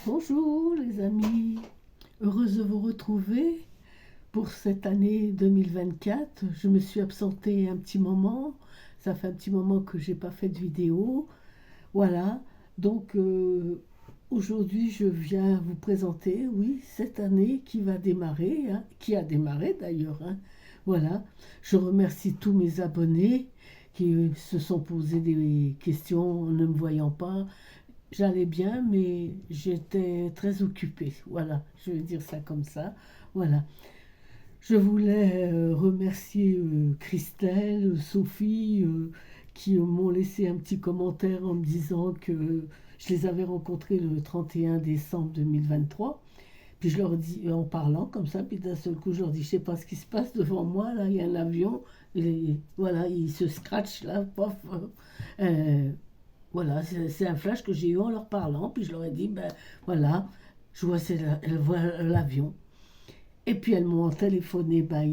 Bonjour les amis, heureuse de vous retrouver pour cette année 2024. Je me suis absentée un petit moment, ça fait un petit moment que j'ai pas fait de vidéo. Voilà, donc aujourd'hui je viens vous présenter, oui, cette année qui va démarrer, hein, qui a démarré d'ailleurs. Hein. Voilà, je remercie tous mes abonnés qui se sont posés des questions en ne me voyant pas. J'allais bien, mais j'étais très occupée. Voilà, je vais dire ça comme ça. Voilà. Je voulais remercier Christelle, Sophie, qui m'ont laissé un petit commentaire en me disant que je les avais rencontrés le 31 décembre 2023. Puis je leur dis, en parlant comme ça, puis d'un seul coup, je leur dis, je sais pas ce qui se passe devant moi, là, il y a un avion, voilà, il se scratch là, pof. Euh, voilà, c'est un flash que j'ai eu en leur parlant, puis je leur ai dit, ben voilà, je vois, elles voient l'avion. Et puis elles m'ont téléphoné ben,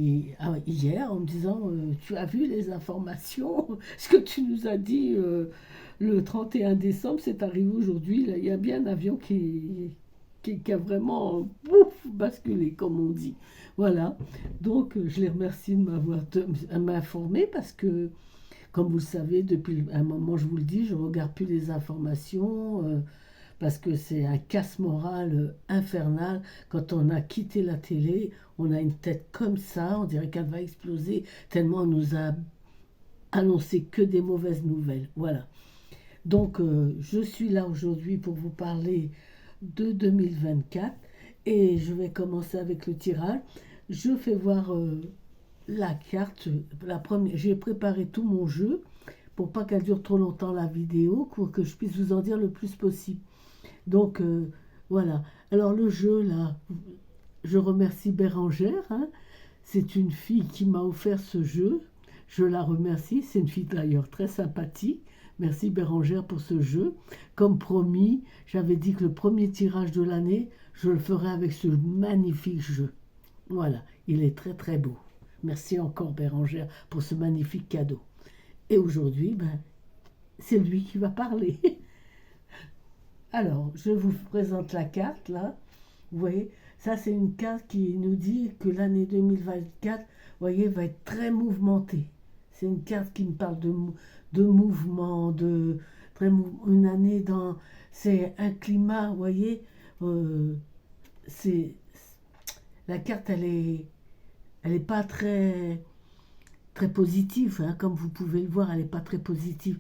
hier en me disant, tu as vu les informations, ce que tu nous as dit le 31 décembre, c'est arrivé aujourd'hui, là, il y a bien un avion qui a vraiment pouf, basculé, comme on dit. Voilà, donc je les remercie de m'informer parce que comme vous le savez, depuis un moment, je vous le dis, je ne regarde plus les informations parce que c'est un casse moral infernal. Quand on a quitté la télé, on a une tête comme ça, on dirait qu'elle va exploser, tellement on nous a annoncé que des mauvaises nouvelles. Voilà. Donc, je suis là aujourd'hui pour vous parler de 2024 et je vais commencer avec le tirage. Je fais voir la carte, la première, j'ai préparé tout mon jeu pour pas qu'elle dure trop longtemps la vidéo, pour que je puisse vous en dire le plus possible. Donc voilà. Alors le jeu là, je remercie Bérangère. Hein. C'est une fille qui m'a offert ce jeu. Je la remercie. C'est une fille d'ailleurs très sympathique. Merci Bérangère pour ce jeu. Comme promis, j'avais dit que le premier tirage de l'année, je le ferai avec ce magnifique jeu. Voilà, il est très très beau. Merci encore Bérangère pour ce magnifique cadeau. Et aujourd'hui, ben, c'est lui qui va parler. Alors, je vous présente la carte là. Vous voyez, ça c'est une carte qui nous dit que l'année 2024, vous voyez, va être très mouvementée. C'est une carte qui me parle de mouvement, une année dans... C'est un climat, vous voyez, euh, c'est... La carte, elle est pas très positive, hein, comme vous pouvez le voir, elle n'est pas très positive.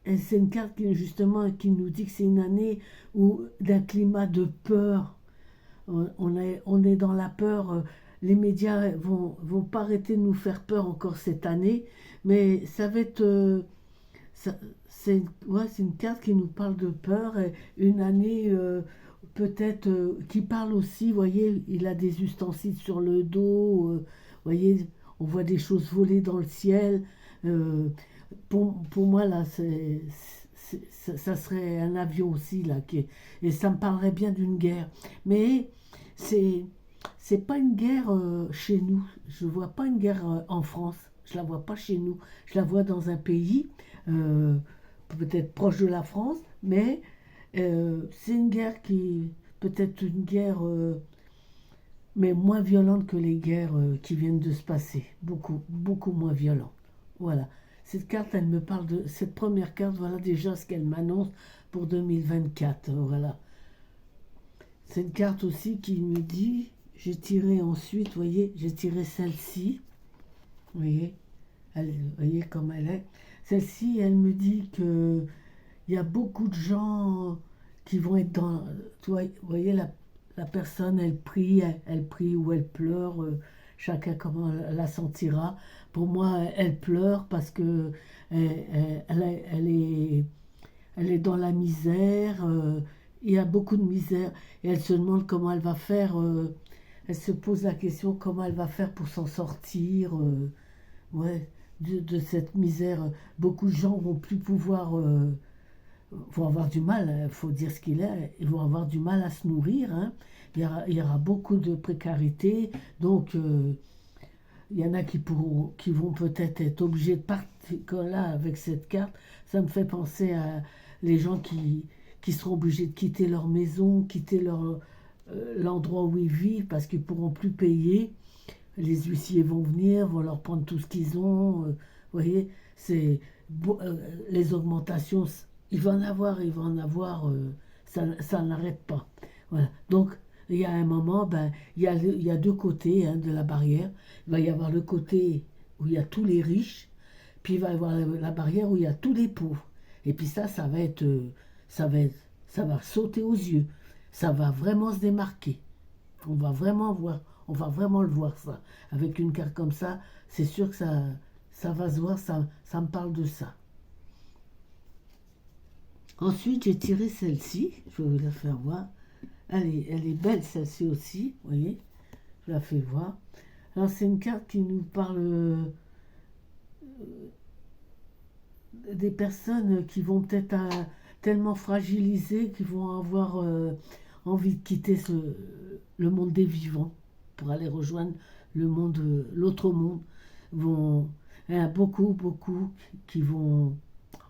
C'est une carte qui, justement qui nous dit que c'est une année d'un climat de peur. On est dans la peur. Les médias vont pas arrêter de nous faire peur encore cette année, mais ça va être... c'est une carte qui nous parle de peur, et une année peut-être qui parle aussi, vous voyez, il a des ustensiles sur le dos, vous voyez, on voit des choses voler dans le ciel. euh, pour moi, là, ça serait un avion aussi, là, et ça me parlerait bien d'une guerre. Mais c'est, c'est pas une guerre chez nous. Je vois pas une guerre en France. Je la vois pas chez nous. Je la vois dans un pays, euh, peut-être proche de la France, mais c'est une guerre qui, peut-être une guerre, mais moins violente que les guerres qui viennent de se passer. Beaucoup, beaucoup moins violente. Voilà. Cette carte, elle me parle de cette première carte. Voilà déjà ce qu'elle m'annonce pour 2024. Voilà. C'est une carte aussi qui me dit, j'ai tiré ensuite, vous voyez, j'ai tiré celle-ci. Vous voyez, vous voyez comme elle est. Celle-ci, elle me dit que il y a beaucoup de gens qui vont être dans... Vous voyez, la personne, elle prie ou elle pleure, chacun comment la sentira. Pour moi, elle pleure parce que elle est dans la misère, il y a beaucoup de misère, et elle se demande comment elle va faire, elle se pose la question comment elle va faire pour s'en sortir, ouais, de cette misère. Beaucoup de gens vont plus pouvoir vont avoir du mal, il faut dire ce qu'il est, ils vont avoir du mal à se nourrir. Hein. Il y aura beaucoup de précarité, donc il y en a qui vont peut-être être obligés de partir là avec cette carte. Ça me fait penser à les gens qui seront obligés de quitter leur maison, quitter l'endroit où ils vivent parce qu'ils ne pourront plus payer. Les huissiers vont venir, vont leur prendre tout ce qu'ils ont. Vous voyez, c'est les augmentations, il va en avoir, ça n'arrête pas. Voilà. Donc, il y a un moment, ben, il y a deux côtés hein, de la barrière. Il va y avoir le côté où il y a tous les riches, puis il va y avoir la barrière où il y a tous les pauvres. Et puis ça va être, ça va être, ça va sauter aux yeux. Ça va vraiment se démarquer. On va vraiment voir, on va vraiment le voir ça. Avec une carte comme ça, c'est sûr que ça va se voir, ça me parle de ça. Ensuite, j'ai tiré celle-ci, je vais vous la faire voir. Elle est belle celle-ci aussi, vous voyez, je la fais voir. Alors c'est une carte qui nous parle des personnes qui vont peut-être tellement fragilisées qu'ils vont avoir envie de quitter le monde des vivants pour aller rejoindre le monde, l'autre monde. Vont, il y a beaucoup qui vont,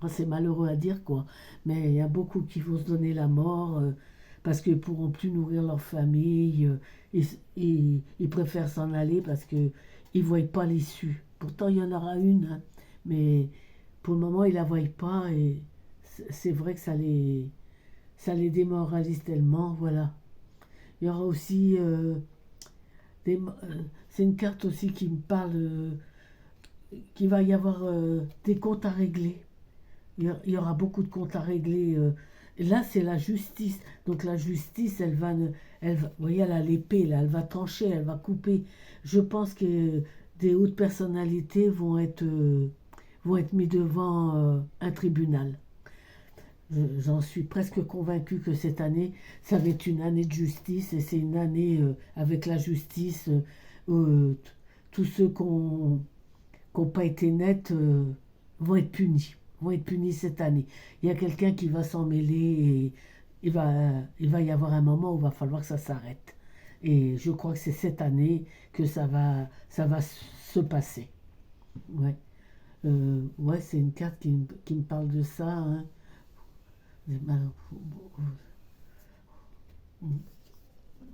oh, c'est malheureux à dire quoi, mais il y a beaucoup qui vont se donner la mort parce qu'ils ne pourront plus nourrir leur famille. Ils préfèrent s'en aller parce qu'ils ne voient pas l'issue. Pourtant, il y en aura une, hein, mais pour le moment, ils ne la voient pas et c'est vrai que ça les démoralise tellement. Voilà. Il y aura aussi c'est une carte aussi qui me parle qu'il va y avoir des comptes à régler. Il y aura beaucoup de comptes à régler. Et là, c'est la justice. Donc la justice, vous voyez, elle a l'épée, là, elle va trancher, elle va couper. Je pense que des hautes personnalités vont être mis devant un tribunal. J'en suis presque convaincu que cette année, ça va être une année de justice et c'est une année avec la justice. Euh, Tous ceux qui n'ont pas été nets vont être punis. Vont être punis cette année. Il y a quelqu'un qui va s'en mêler et il va y avoir un moment où il va falloir que ça s'arrête. Et je crois que c'est cette année que ça va se passer. Ouais, ouais, c'est une carte qui me parle de ça. Hein.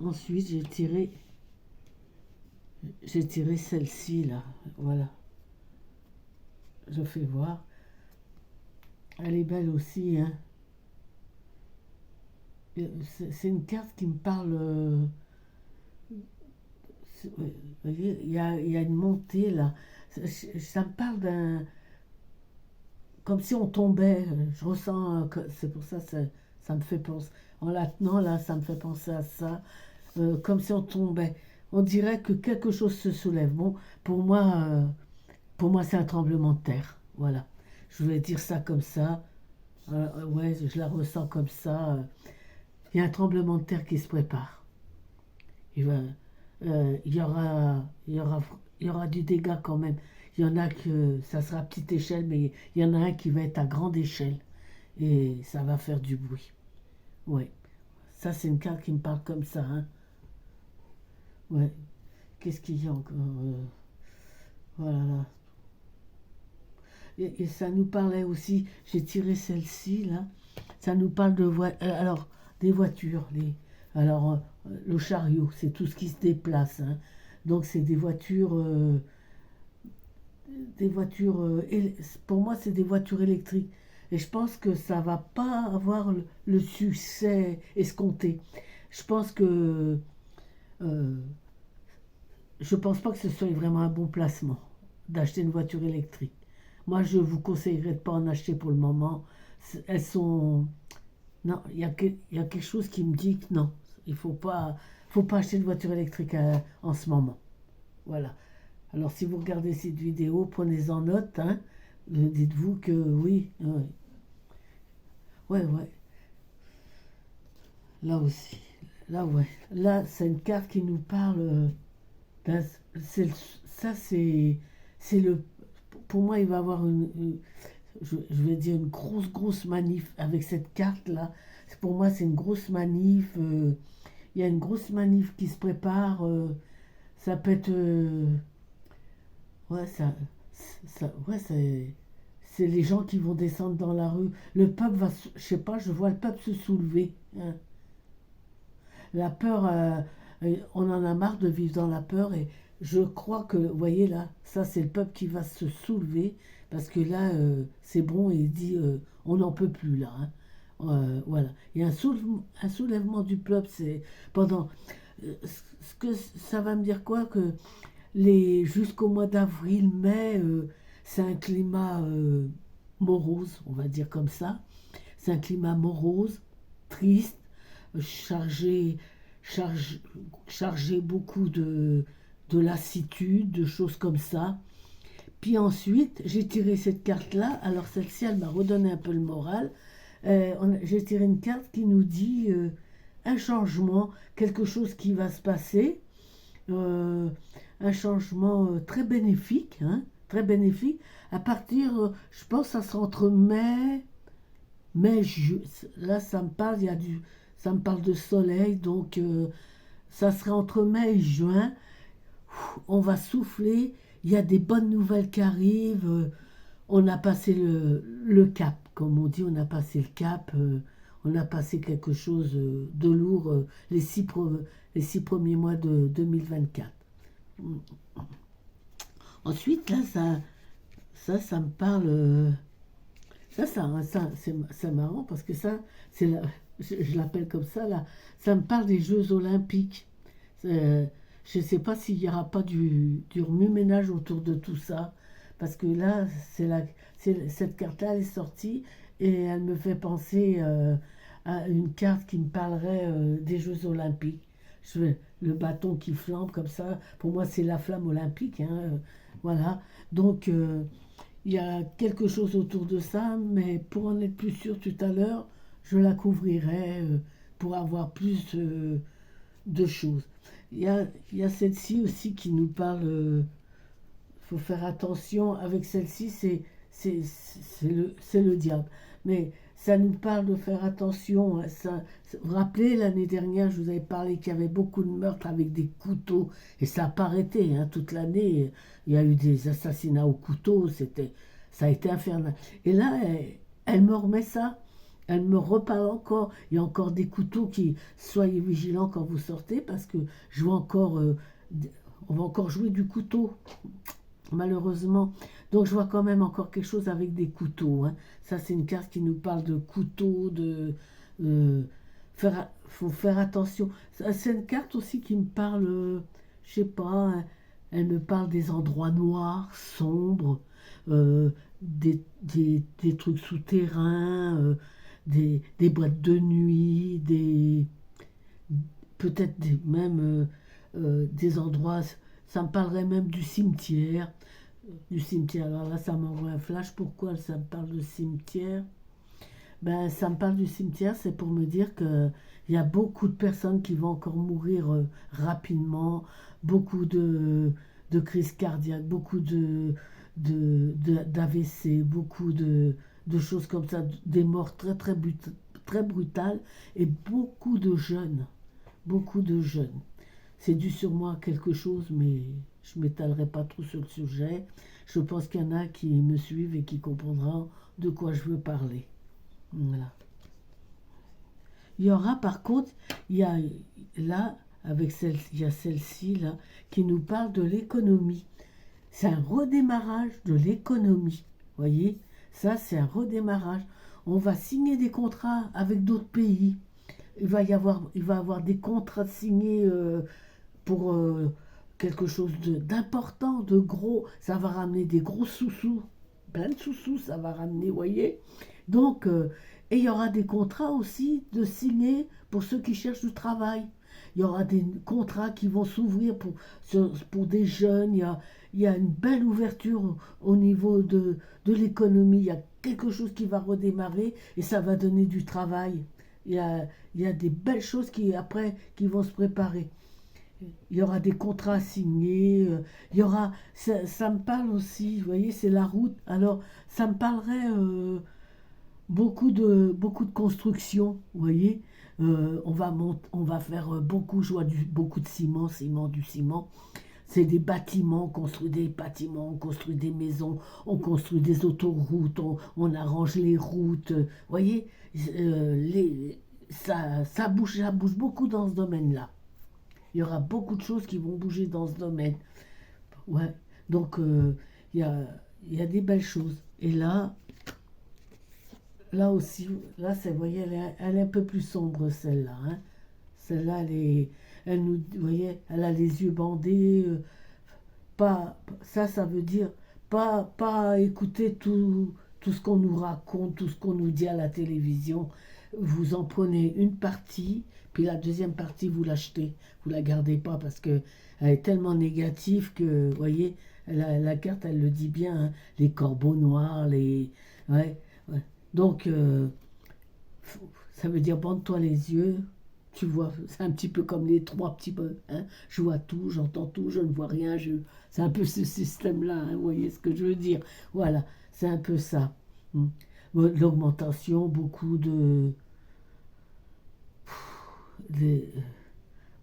Ensuite, j'ai tiré celle-ci là. Voilà, je fais voir. Elle est belle aussi. Hein. C'est une carte qui me parle. Ouais, vous voyez, il y a une montée là. Ça me parle d'un. Comme si on tombait. Je ressens. C'est pour ça ça me fait penser. En la tenant là, ça me fait penser à ça. Comme si on tombait. On dirait que quelque chose se soulève. Bon, pour moi c'est un tremblement de terre. Voilà. Je vais dire ça comme ça. Ouais, je la ressens comme ça. Il y a un tremblement de terre qui se prépare. Il va, il y aura du dégât quand même. Il y en a que ça sera à petite échelle, mais il y en a un qui va être à grande échelle et ça va faire du bruit. Ouais, ça c'est une carte qui me parle comme ça. Hein. Ouais, qu'est-ce qu'il y a encore voilà. Là. Et ça nous parlait aussi. J'ai tiré celle-ci là. Ça nous parle alors des voitures. Alors le chariot, c'est tout ce qui se déplace. Hein. Donc c'est des voitures. Pour moi, c'est des voitures électriques. Et je pense que ça va pas avoir le succès escompté. Je pense que euh, je pense pas que ce soit vraiment un bon placement d'acheter une voiture électrique. Moi, je vous conseillerais de pas en acheter pour le moment. Elles sont non, il y a quelque chose qui me dit que non, il faut pas acheter de voiture électrique en ce moment. Voilà. Alors si vous regardez cette vidéo, prenez-en note. Hein. Dites-vous que oui. Ouais, ouais, ouais. Là aussi. Là, ouais. Là, c'est une carte qui nous parle. d'un- Ça, c'est le. Pour moi, il va y avoir je vais dire une grosse manif avec cette carte-là. Pour moi, c'est une grosse manif. Il y a une grosse manif qui se prépare. Ça peut être. Ouais, ouais, c'est les gens qui vont descendre dans la rue. Le peuple va, je sais pas, je vois le peuple se soulever, hein. La peur, on en a marre de vivre dans la peur et je crois que, vous voyez là, ça c'est le peuple qui va se soulever parce que là, c'est bon et il dit, on n'en peut plus là, hein. Voilà, il y a un soulèvement du peuple, c'est pendant, ce que ça va me dire quoi que jusqu'au mois d'avril, mai, c'est un climat morose, on va dire comme ça. C'est un climat morose, triste, chargé, chargé, chargé beaucoup de lassitude, de choses comme ça. Puis ensuite, j'ai tiré cette carte-là. Alors celle-ci, elle m'a redonné un peu le moral. J'ai tiré une carte qui nous dit un changement, quelque chose qui va se passer. euh, un changement très bénéfique, hein, très bénéfique. À partir, je pense, ça sera entre mai, là, ça me parle, ça me parle de soleil, donc ça sera entre mai et juin. On va souffler, il y a des bonnes nouvelles qui arrivent. On a passé le cap, comme on dit, on a passé le cap. On a passé quelque chose de lourd les 6 premiers mois de 2024. Ensuite, là, ça me parle. C'est marrant parce que ça, je l'appelle comme ça, là. Ça me parle des Jeux Olympiques. Je ne sais pas s'il n'y aura pas du remue-ménage autour de tout ça. Parce que là, cette carte-là, elle est sortie et elle me fait penser à une carte qui me parlerait des Jeux Olympiques. Le bâton qui flambe comme ça, pour moi, c'est la flamme olympique, hein, voilà. Donc, il y a quelque chose autour de ça, mais pour en être plus sûr tout à l'heure, je la couvrirai pour avoir plus de choses. Il y a celle-ci aussi qui nous parle. Faut faire attention avec celle-ci, c'est le diable. Mais ça nous parle de faire attention, hein. Vous vous rappelez, l'année dernière, je vous avais parlé qu'il y avait beaucoup de meurtres avec des couteaux, et ça n'a pas arrêté, hein, toute l'année. Il y a eu des assassinats au couteau, ça a été infernal. Et là, elle me remet ça. Elle me reparle encore. Il y a encore des couteaux qui. Soyez vigilants quand vous sortez, parce que je vois encore. On va encore jouer du couteau, malheureusement. Donc je vois quand même encore quelque chose avec des couteaux, hein. Ça, c'est une carte qui nous parle de couteaux, faut faire attention. C'est une carte aussi qui me parle, je sais pas, hein, elle me parle des endroits noirs, sombres, des trucs souterrains, des boîtes de nuit, peut-être même des endroits, ça me parlerait même du cimetière. Alors là, ça m'envoie un flash. Pourquoi ça me parle de cimetière? Ben, ça me parle du cimetière, c'est pour me dire que il y a beaucoup de personnes qui vont encore mourir rapidement, beaucoup de crises cardiaques, beaucoup d'AVC, beaucoup de choses comme ça, des morts très, très, très brutales, et beaucoup de jeunes, beaucoup de jeunes. C'est dû sûrement à quelque chose, mais je ne m'étalerai pas trop sur le sujet. Je pense qu'il y en a qui me suivent et qui comprendront de quoi je veux parler. Voilà. Il y aura par contre, il y a là, il y a celle-ci là, qui nous parle de l'économie. C'est un redémarrage de l'économie. Voyez, ça c'est un redémarrage. On va signer des contrats avec d'autres pays. Il va y avoir des contrats signés pour quelque chose d'important, de gros. Ça va ramener des gros sous-sous, plein de sous-sous, ça va ramener, voyez. Donc, et il y aura des contrats aussi de signer pour ceux qui cherchent du travail. Il y aura des contrats qui vont s'ouvrir pour des jeunes. Il y a une belle ouverture au niveau de l'économie. Il y a quelque chose qui va redémarrer et ça va donner du travail. Il y a des belles choses après, qui vont se préparer. Il y aura des contrats signés. Ça me parle aussi, vous voyez, c'est la route. Alors, ça me parlerait beaucoup de construction, vous voyez. On va faire beaucoup, je vois beaucoup de ciment, du ciment. c'est des bâtiments, on construit des bâtiments, on construit des maisons, on construit des autoroutes, on arrange les routes. Vous voyez, ça bouge beaucoup dans ce domaine-là. Il y aura beaucoup de choses qui vont bouger dans ce domaine. Ouais. Donc, il y a, il y a des belles choses. Et là aussi, là, vous voyez, elle est un peu plus sombre, celle-là, hein. Celle-là, vous voyez, elle a les yeux bandés. Pas, ça veut dire pas écouter tout ce qu'on nous raconte, tout ce qu'on nous dit à la télévision. Vous en prenez une partie, puis la deuxième partie, vous l'achetez. Vous la gardez pas parce que elle est tellement négative que, vous voyez, la carte, elle le dit bien, hein, les corbeaux noirs, ouais, ouais. Donc, ça veut dire bande-toi les yeux. Tu vois, c'est un petit peu comme les trois petits peu, hein. Je vois tout, j'entends tout, je ne vois rien. C'est un peu ce système-là, hein, vous voyez ce que je veux dire. Voilà, c'est un peu ça. Hmm. Bon, l'augmentation, des-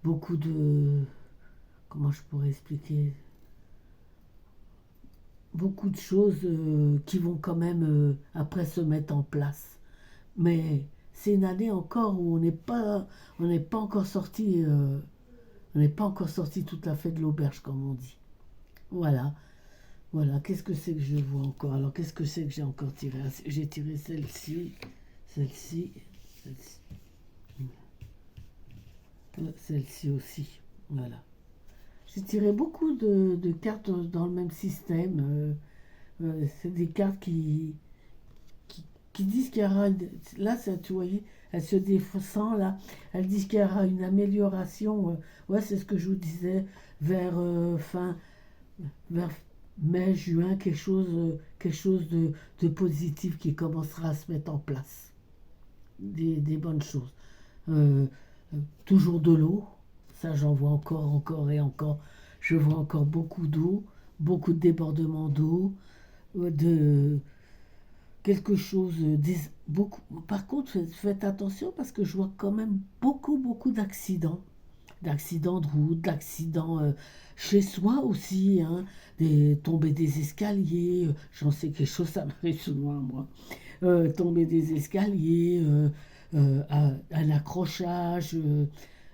beaucoup de, comment je pourrais expliquer, beaucoup de choses qui vont quand même après se mettre en place. Mais c'est une année encore où on n'est pas encore sorti, on n'est pas encore sorti tout à fait de l'auberge, comme on dit. Voilà, voilà. Qu'est-ce que c'est que je vois encore? Alors, qu'est-ce que c'est que j'ai encore tiré? J'ai tiré celle-ci, celle-ci, celle-ci, celle-ci aussi. Voilà. J'ai tiré beaucoup de cartes dans le même système. C'est des cartes qui disent qu'il y aura là, ça, tu voyais, elle se défend là, elles disent qu'il y aura une amélioration, ouais, c'est ce que je vous disais, vers vers mai, juin, quelque chose de positif qui commencera à se mettre en place, des bonnes choses. Euh, Toujours de l'eau, ça j'en vois encore et encore, je vois encore beaucoup d'eau, beaucoup de débordements d'eau, de quelque chose, beaucoup. Par contre, faites attention parce que je vois quand même beaucoup d'accidents de route, d'accidents chez soi aussi, hein, tomber des escaliers, j'en sais quelque chose, ça m'arrive souvent moi, tomber des escaliers, un accrochage.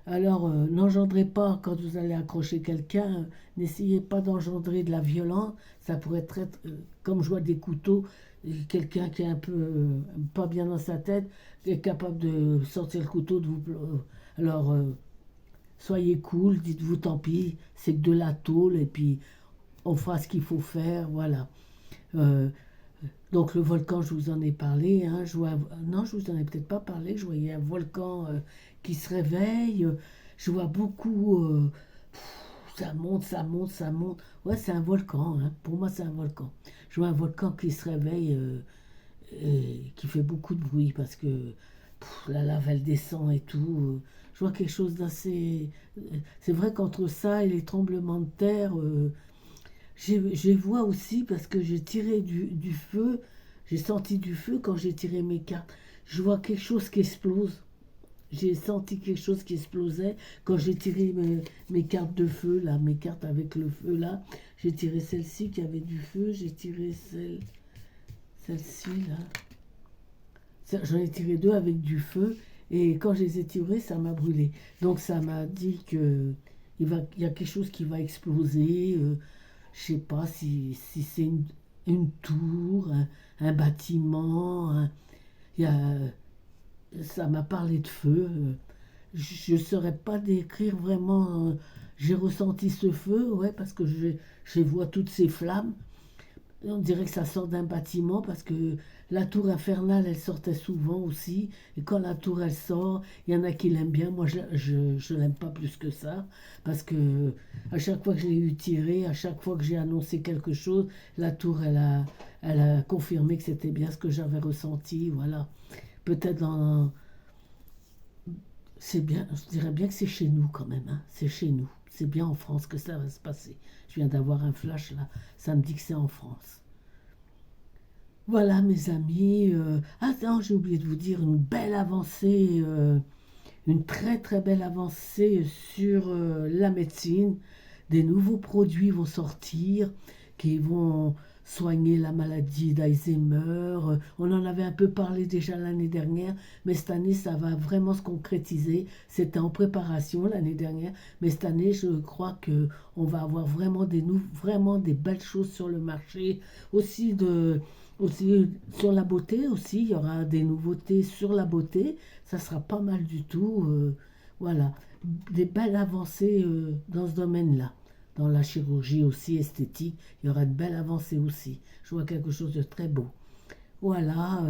Alors, n'engendrez pas, quand vous allez accrocher quelqu'un, n'essayez pas d'engendrer de la violence, ça pourrait être, comme je vois des couteaux, quelqu'un qui est un peu pas bien dans sa tête, qui est capable de sortir le couteau, alors, soyez cool, dites-vous tant pis, c'est que de la tôle, et puis on fera ce qu'il faut faire, voilà. Euh, donc le volcan, je vous en ai parlé, hein, non, je vous en ai peut-être pas parlé, je voyais un volcan qui se réveille, je vois beaucoup, ça monte, ça monte, ça monte. Ouais, c'est un volcan, hein, pour moi c'est un volcan. Je vois un volcan qui se réveille et qui fait beaucoup de bruit parce que la lave elle descend et tout. Je vois quelque chose d'assez. C'est vrai qu'entre ça et les tremblements de terre, je vois aussi parce que j'ai tiré du feu, j'ai senti du feu quand j'ai tiré mes cartes. Je vois quelque chose qui explose. J'ai senti quelque chose qui explosait quand j'ai tiré mes cartes de feu, là, mes cartes avec le feu, là. J'ai tiré celle-ci qui avait du feu, j'ai tiré celle-ci, là. J'en ai tiré deux avec du feu, et quand je les ai tirés, ça m'a brûlé. Donc ça m'a dit que il y a quelque chose qui va exploser. Je sais pas si c'est une tour, un bâtiment. Il y a, ça m'a parlé de feu. Je ne saurais pas décrire vraiment. J'ai ressenti ce feu, ouais, parce que je vois toutes ces flammes. On dirait que ça sort d'un bâtiment parce que la tour infernale, elle sortait souvent aussi. Et quand la tour, elle sort, il y en a qui l'aiment bien. Moi, je l'aime pas plus que ça. Parce que à chaque fois que je l'ai eu tiré, à chaque fois que j'ai annoncé quelque chose, la tour, elle a confirmé que c'était bien ce que j'avais ressenti. Voilà. Peut-être dans... C'est bien, je dirais bien que c'est chez nous quand même, hein. C'est chez nous. C'est bien en France que ça va se passer. Je viens d'avoir un flash là. Ça me dit que c'est en France. Voilà, mes amis. Ah non, j'ai oublié de vous dire une belle avancée, une très très belle avancée sur la médecine. des nouveaux produits vont sortir qui vont soigner la maladie d'Alzheimer. On en avait un peu parlé déjà l'année dernière, mais cette année, ça va vraiment se concrétiser. C'était en préparation l'année dernière, mais cette année, je crois que on va avoir vraiment des belles choses sur le marché. Aussi sur la beauté aussi, il y aura des nouveautés sur la beauté. Ça sera pas mal du tout. Voilà, des belles avancées dans ce domaine-là. Dans la chirurgie aussi esthétique, il y aura de belles avancées aussi. Je vois quelque chose de très beau. Voilà,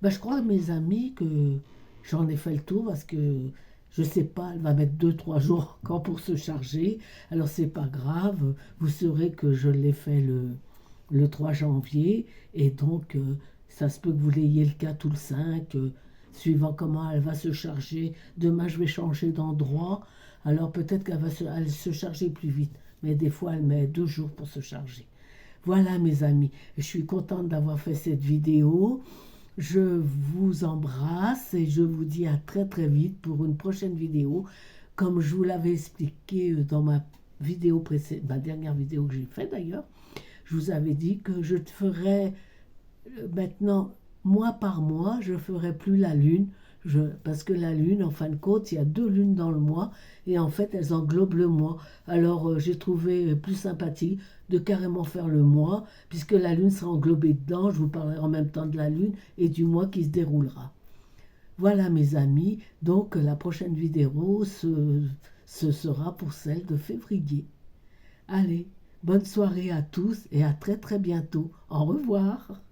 ben, je crois, mes amis, que j'en ai fait le tour parce que je sais pas, elle va mettre 2 3 jours encore pour se charger. Alors c'est pas grave, vous saurez que je l'ai fait le 3 janvier et donc ça se peut que vous l'ayez le 4 ou le 5, suivant comment elle va se charger. Demain je vais changer d'endroit, alors peut-être elle se charger plus vite, mais des fois elle met 2 jours pour se charger. Voilà mes amis, je suis contente d'avoir fait cette vidéo. Je vous embrasse et je vous dis à très très vite pour une prochaine vidéo. Comme je vous l'avais expliqué dans ma vidéo précédente, ma dernière vidéo que j'ai faite d'ailleurs, je vous avais dit que je ferai maintenant, mois par mois, je ne ferai plus la lune. Parce que la lune, en fin de compte, il y a 2 lunes dans le mois et en fait, elles englobent le mois. Alors, j'ai trouvé plus sympathique de carrément faire le mois, puisque la lune sera englobée dedans. Je vous parlerai en même temps de la lune et du mois qui se déroulera. Voilà, mes amis. Donc, la prochaine vidéo, ce sera pour celle de février. Allez, bonne soirée à tous et à très très bientôt. Au revoir.